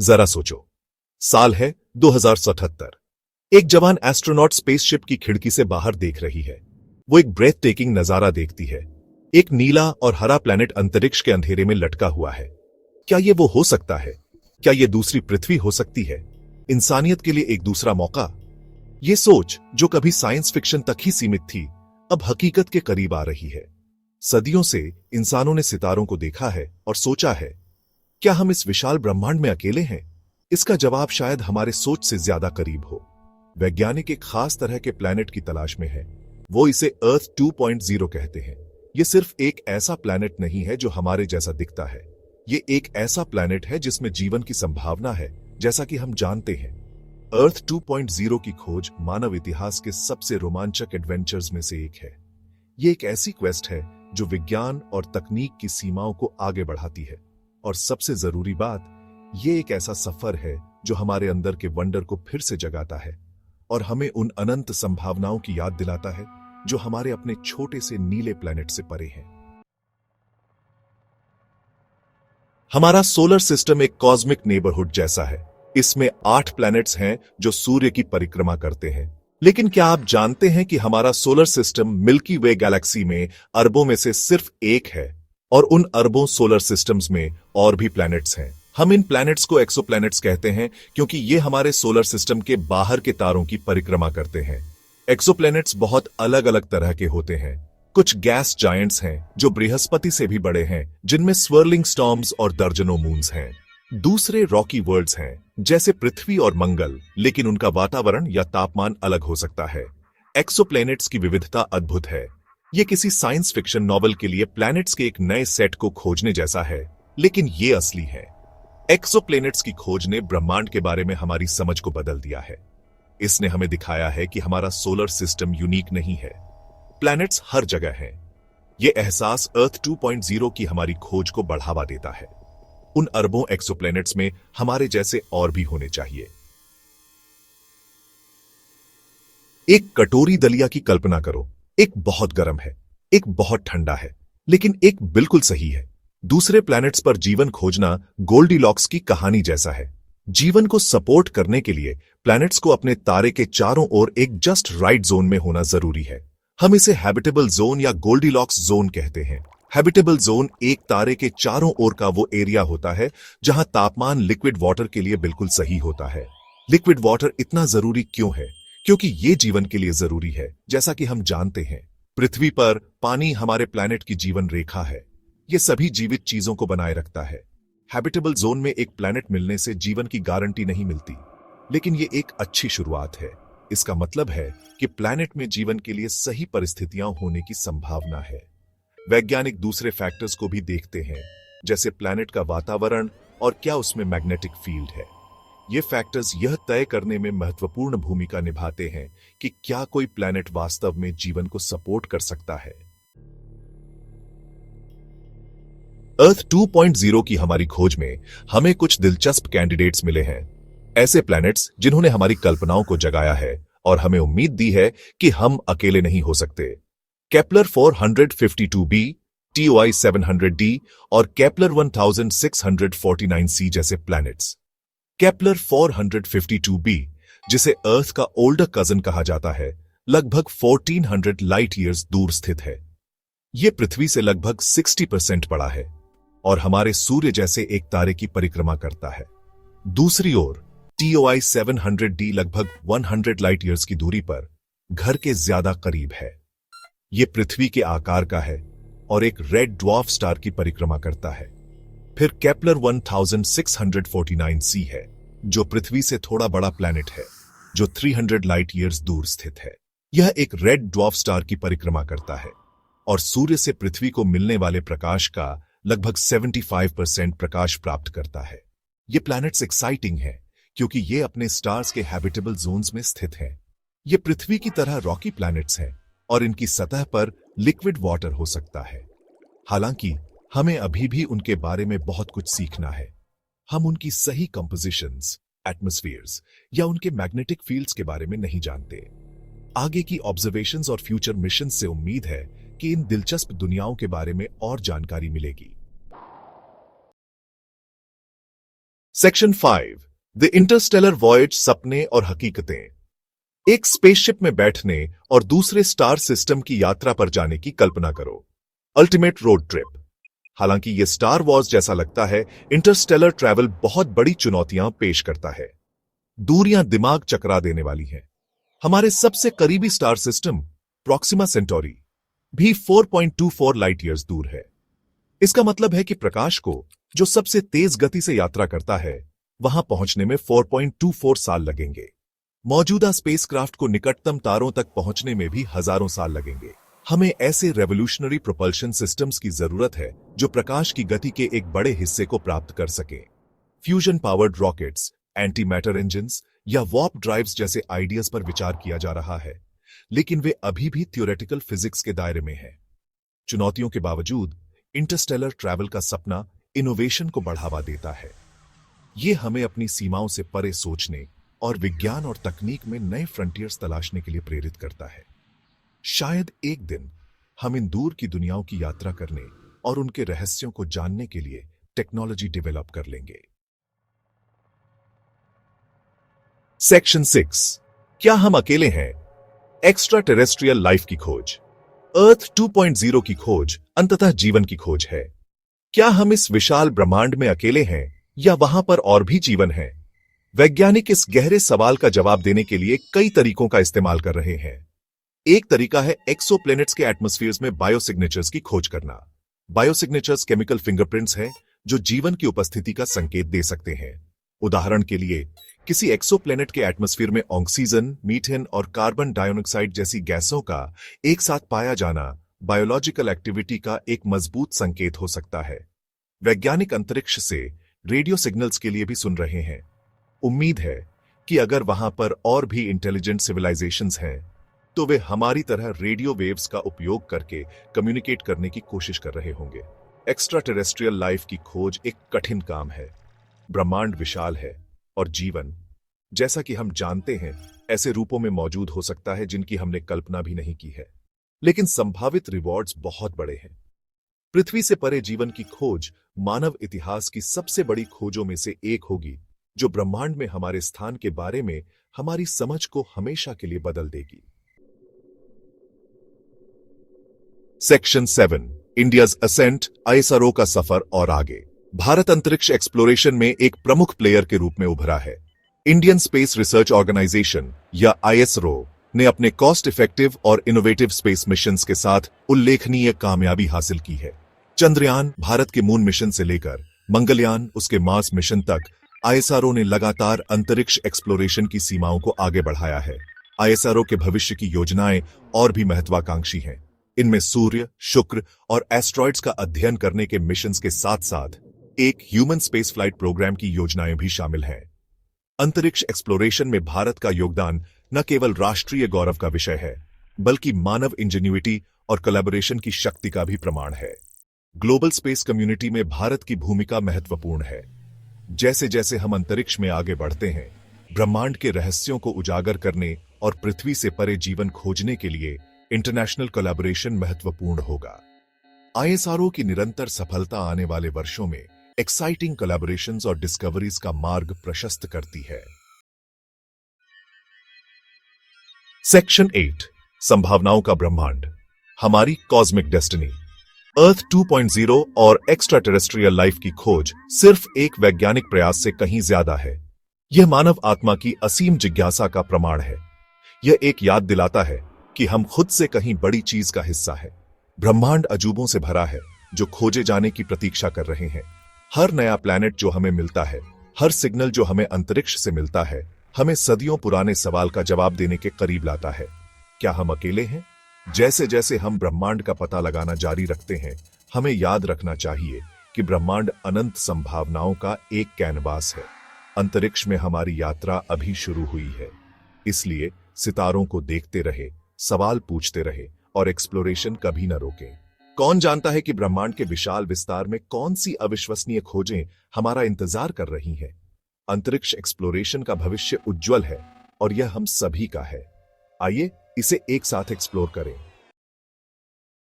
जरा सोचो, साल है 2077। एक जवान एस्ट्रोनॉट स्पेसशिप की खिड़की से बाहर देख रही है। वो एक ब्रेथ टेकिंग नजारा देखती है। एक नीला और हरा प्लैनेट अंतरिक्ष के अंधेरे में लटका हुआ है। क्या ये वो हो सकता है? क्या ये दूसरी पृथ्वी हो सकती है? इंसानियत के लिए एक दूसरा मौका? ये सोच, जो कभी साइंस फिक्शन तक ही सीमित थी, अब हकीकत के करीब आ रही है। सदियों से इंसानों ने सितारों को देखा है और सोचा है, क्या हम इस विशाल ब्रह्मांड में अकेले हैं? इसका जवाब शायद हमारे सोच से ज्यादा करीब हो। वैज्ञानिक एक खास तरह के प्लैनेट की तलाश में है। वो इसे अर्थ 2.0 कहते हैं। ये सिर्फ एक ऐसा प्लैनेट नहीं है जो हमारे जैसा दिखता है। ये एक ऐसा प्लैनेट है जिसमें जीवन की संभावना है, जैसा कि हम जानते हैं। अर्थ 2.0 की खोज मानव इतिहास के सबसे रोमांचक एडवेंचर्स में से एक है। ये एक ऐसी क्वेस्ट है जो विज्ञान और तकनीक की सीमाओं को आगे बढ़ाती है। और सबसे जरूरी बात, ये एक ऐसा सफर है जो हमारे अंदर के वंडर को फिर से जगाता है और हमें उन अनंत संभावनाओं की याद दिलाता है जो हमारे अपने छोटे से नीले प्लैनेट से परे हैं। हमारा सोलर सिस्टम एक कॉस्मिक नेबरहुड जैसा है। इसमें 8 प्लैनेट्स हैं जो सूर्य की परिक्रमा करते हैं। लेकिन क्या आप जानते हैं कि हमारा सोलर सिस्टम मिल्की वे गैलेक्सी में अरबों में से सिर्फ एक है, और उन अरबों सोलर सिस्टम्स में और भी प्लैनेट्स हैं। हम इन प्लैनेट्स को एक्सोप्लैनेट्स कहते हैं क्योंकि ये हमारे सोलर सिस्टम के बाहर के तारों की परिक्रमा करते हैं। एक्सोप्लैनेट्स बहुत अलग अलग तरह के होते हैं। कुछ गैस जायंट्स हैं जो बृहस्पति से भी बड़े हैं, जिनमें स्वर्लिंग स्टॉर्म्स और दर्जनों मून्स हैं। दूसरे रॉकी वर्ल्ड्स हैं, जैसे पृथ्वी और मंगल, लेकिन उनका वातावरण या तापमान अलग हो सकता है। एक्सोप्लैनेट्स की विविधता अद्भुत है। ये किसी साइंस फिक्शन नॉवल के लिए प्लैनेट्स के एक नए सेट को खोजने जैसा है, लेकिन ये असली है। एक्सोप्लैनेट्स की खोज ने ब्रह्मांड के बारे में हमारी समझ को बदल दिया है। इसने हमें दिखाया है कि हमारा सोलर सिस्टम यूनिक नहीं है। प्लैनेट्स हर जगह हैं। यह एहसास अर्थ 2.0 की हमारी खोज को बढ़ावा देता है। उन अरबों एक्सोप्लैनेट्स में हमारे जैसे और भी होने चाहिए। एक कटोरी दलिया की कल्पना करो। एक बहुत गर्म है, एक बहुत ठंडा है, लेकिन एक बिल्कुल सही है। दूसरे प्लैनेट्स पर जीवन खोजना गोल्डीलॉक्स की कहानी जैसा है। जीवन को सपोर्ट करने के लिए प्लैनेट्स को अपने तारे के चारों ओर एक जस्ट राइट जोन में होना जरूरी है। हम इसे हैबिटेबल जोन या गोल्डीलॉक्स जोन कहते हैं। हैबिटेबल जोन एक तारे के चारों ओर का वो एरिया होता है जहां तापमान लिक्विड वाटर के लिए बिल्कुल सही होता है। लिक्विड वाटर इतना जरूरी क्यों है? क्योंकि ये जीवन के लिए जरूरी है। जैसा कि हम जानते हैं, पृथ्वी पर पानी हमारे प्लैनेट की जीवन रेखा है। ये सभी जीवित चीजों को बनाए रखता है। हैबिटेबल जोन में एक प्लैनेट मिलने से जीवन की गारंटी नहीं मिलती, लेकिन ये एक अच्छी शुरुआत है। इसका मतलब है कि प्लैनेट में जीवन के लिए सही परिस्थितियां होने की संभावना है। वैज्ञानिक दूसरे फैक्टर्स को भी देखते हैं, जैसे प्लैनेट का वातावरण और क्या उसमें मैग्नेटिक फील्ड है। ये फैक्टर्स यह तय करने में महत्वपूर्ण भूमिका निभाते हैं कि क्या कोई प्लैनेट वास्तव में जीवन को सपोर्ट कर सकता है। अर्थ 2.0 की हमारी खोज में हमें कुछ दिलचस्प कैंडिडेट्स मिले हैं। ऐसे प्लैनेट्स जिन्होंने हमारी कल्पनाओं को जगाया है और हमें उम्मीद दी है कि हम अकेले नहीं हो सकते। केपलर 452b, TOI 700d और केपलर 1649c जैसे प्लैनेट्स। केपलर 452b, जिसे अर्थ का ओल्डर कजन कहा जाता है, लगभग 1400 लाइट ईयर्स दूर स्थित है। यह पृथ्वी से लगभग 60% बड़ा है और हमारे सूर्य जैसे एक तारे की परिक्रमा करता है। दूसरी ओर TOI 700d लगभग 100 लाइट ईयर्स की दूरी पर घर के ज्यादा करीब है। यह पृथ्वी के आकार का है और एक रेड ड्वार्फ स्टार की परिक्रमा करता है। फिर केपलर 1649c है, जो पृथ्वी से थोड़ा बड़ा प्लैनेट है, जो 300 लाइट ईयर्स दूर स्थित है। यह एक रेड ड्वार्फ स्टार की परिक्रमा करता है और सूर्य से पृथ्वी को मिलने वाले प्रकाश का लगभग 75% प्रकाश प्राप्त करता है। ये प्लैनेट्स एक्साइटिंग है क्योंकि ये अपने स्टार्स के हैबिटेबल जोन्स में स्थित हैं। ये पृथ्वी की तरह रॉकी प्लैनेट्स हैं और इनकी सतह पर लिक्विड वाटर हो सकता है। हालांकि हमें अभी भी उनके बारे में बहुत कुछ सीखना है। हम उनकी सही कंपोजिशंस, एटमॉस्फेयर्स या उनके मैग्नेटिक फील्ड्स के बारे में नहीं जानते। आगे की ऑब्जर्वेशंस और फ्यूचर मिशन से उम्मीद है कि इन दिलचस्प दुनियाओं के बारे में और जानकारी मिलेगी। सेक्शन 5 द इंटरस्टेलर वॉयज सपने और हकीकतें। एक स्पेसशिप में बैठने और दूसरे स्टार सिस्टम की यात्रा पर जाने की कल्पना करो। Ultimate road trip. हालांकि यह स्टार वॉर्स जैसा लगता है, इंटरस्टेलर ट्रैवल बहुत बड़ी चुनौतियां पेश करता है। दूरियां दिमाग चकरा देने वाली हैं। हमारे सबसे करीबी स्टार सिस्टम प्रॉक्सिमा सेंटोरी भी 4.24 लाइट ईयर्स दूर है। इसका मतलब है कि प्रकाश को, जो सबसे तेज गति से यात्रा करता है, वहां पहुंचने में 4.24 साल लगेंगे। मौजूदा स्पेसक्राफ्ट को निकटतम तारों तक पहुंचने में भी हजारों साल लगेंगे। हमें ऐसे रेवोल्यूशनरी प्रोपल्शन सिस्टम्स की जरूरत है जो प्रकाश की गति के एक बड़े हिस्से को प्राप्त कर सकें। Fusion powered rockets, anti matter engines या वार्प ड्राइव्स जैसे आइडियाज पर विचार किया जा रहा है, लेकिन वे अभी भी थ्योरेटिकल फिजिक्स के दायरे में हैं। चुनौतियों के बावजूद इंटरस्टेलर ट्रैवल का सपना इनोवेशन को बढ़ावा देता है। यह हमें अपनी सीमाओं से परे सोचने और विज्ञान और तकनीक में नए फ्रंटियर्स तलाशने के लिए प्रेरित करता है। शायद एक दिन हम इन दूर की दुनियाओं की यात्रा करने और उनके रहस्यों को जानने के लिए टेक्नोलॉजी डेवलप कर लेंगे। सेक्शन 6 क्या हम अकेले हैं? एक्स्ट्रा टेरेस्ट्रियल लाइफ की खोज। अर्थ 2.0 की खोज अंततः जीवन की खोज है। क्या हम इस विशाल ब्रह्मांड में अकेले हैं या वहां पर और भी जीवन है? वैज्ञानिक इस गहरे सवाल का जवाब देने के लिए कई तरीकों का इस्तेमाल कर रहे हैं। एक तरीका है एक्सोप्लैनेट्स के एटमॉस्फेयर्स में बायोसिग्नेचर्स की खोज करना। बायोसिग्नेचर्स केमिकल फिंगरप्रिंट्स हैं जो जीवन की उपस्थिति का संकेत दे सकते हैं। उदाहरण के लिए, किसी एक्सोप्लैनेट के एटमॉस्फेयर में ऑक्सीजन, मीथेन और कार्बन डाइऑक्साइड जैसी गैसों का एक साथ पाया जाना बायोलॉजिकल एक्टिविटी का एक मजबूत संकेत हो सकता है। वैज्ञानिक अंतरिक्ष से रेडियो सिग्नल्स के लिए भी सुन रहे हैं। उम्मीद है कि अगर वहां पर और भी इंटेलिजेंट सिविलाइजेशंस हैं, तो वे हमारी तरह रेडियो वेव्स का उपयोग करके कम्युनिकेट करने की कोशिश कर रहे होंगे। एक्स्ट्रा टेरेस्ट्रियल लाइफ की खोज एक कठिन काम है। ब्रह्मांड विशाल है और जीवन, जैसा कि हम जानते हैं, ऐसे रूपों में मौजूद हो सकता है जिनकी हमने कल्पना भी नहीं की है। लेकिन संभावित रिवॉर्ड्स बहुत बड़े हैं। पृथ्वी से परे जीवन की खोज मानव इतिहास की सबसे बड़ी खोजों में से एक होगी, जो ब्रह्मांड में हमारे स्थान के बारे में हमारी समझ को हमेशा के लिए बदल देगी। सेक्शन 7 इंडियाज असेंट, आईएसआरओ का सफर और आगे। भारत अंतरिक्ष एक्सप्लोरेशन में एक प्रमुख प्लेयर के रूप में उभरा है। इंडियन स्पेस रिसर्च ऑर्गेनाइजेशन या आईएसआरओ ने अपने कॉस्ट इफेक्टिव और इनोवेटिव स्पेस मिशंस के साथ उल्लेखनीय कामयाबी हासिल की है। चंद्रयान, भारत के मून मिशन से लेकर मंगलयान, उसके मार्स मिशन तक, आईएसआरओ ने लगातार अंतरिक्ष एक्सप्लोरेशन की सीमाओं को आगे बढ़ाया है। आईएसआरओ के भविष्य की योजनाएं और भी महत्वाकांक्षी हैं। इनमें सूर्य, शुक्र और एस्ट्रॉइड्स का अध्ययन करने के मिशंस के साथ साथ एक ह्यूमन स्पेस फ्लाइट प्रोग्राम की योजनाएं भी शामिल हैं। अंतरिक्ष एक्सप्लोरेशन में भारत का योगदान न केवल राष्ट्रीय गौरव का विषय है, बल्कि मानव इंजेन्युइटी और कोलैबोरेशन की शक्ति का भी प्रमाण है। ग्लोबल स्पेस कम्युनिटी में भारत की भूमिका महत्वपूर्ण है। जैसे जैसे हम अंतरिक्ष में आगे बढ़ते हैं, ब्रह्मांड के रहस्यों को उजागर करने और पृथ्वी से परे जीवन खोजने के लिए इंटरनेशनल कोलैबोरेशन महत्वपूर्ण होगा। आईएसआरओ की निरंतर सफलता आने वाले वर्षों में एक्साइटिंग कोलैबोरेशंस और डिस्कवरीज का मार्ग प्रशस्त करती है। सेक्शन 8 संभावनाओं का ब्रह्मांड, हमारी कॉस्मिक डेस्टिनी। अर्थ 2.0 और एक्स्ट्रा टेरेस्ट्रियल लाइफ की खोज सिर्फ एक वैज्ञानिक प्रयास से कहीं ज्यादा है। यह मानव आत्मा की असीम जिज्ञासा का प्रमाण है। यह एक याद दिलाता है कि हम खुद से कहीं बड़ी चीज का हिस्सा है। ब्रह्मांड अजूबों से भरा है जो खोजे जाने की प्रतीक्षा कर रहे हैं। हर नया प्लैनेट जो हमें मिलता है, हर सिग्नल जो हमें अंतरिक्ष से मिलता है, हमें सदियों पुराने सवाल का जवाब देने के करीब लाता है। क्या हम अकेले हैं? जैसे जैसे हम ब्रह्मांड का पता लगाना जारी रखते हैं, हमें याद रखना चाहिए कि ब्रह्मांड अनंत संभावनाओं का एक कैनवास है। अंतरिक्ष में हमारी यात्रा अभी शुरू हुई है। इसलिए सितारों को देखते रहे, सवाल पूछते रहे और एक्सप्लोरेशन कभी न रोकें। कौन जानता है कि ब्रह्मांड के विशाल विस्तार में कौन सी अविश्वसनीय खोजें हमारा इंतजार कर रही हैं। अंतरिक्ष एक्सप्लोरेशन का भविष्य उज्जवल है और यह हम सभी का है। आइए इसे एक साथ एक्सप्लोर करें।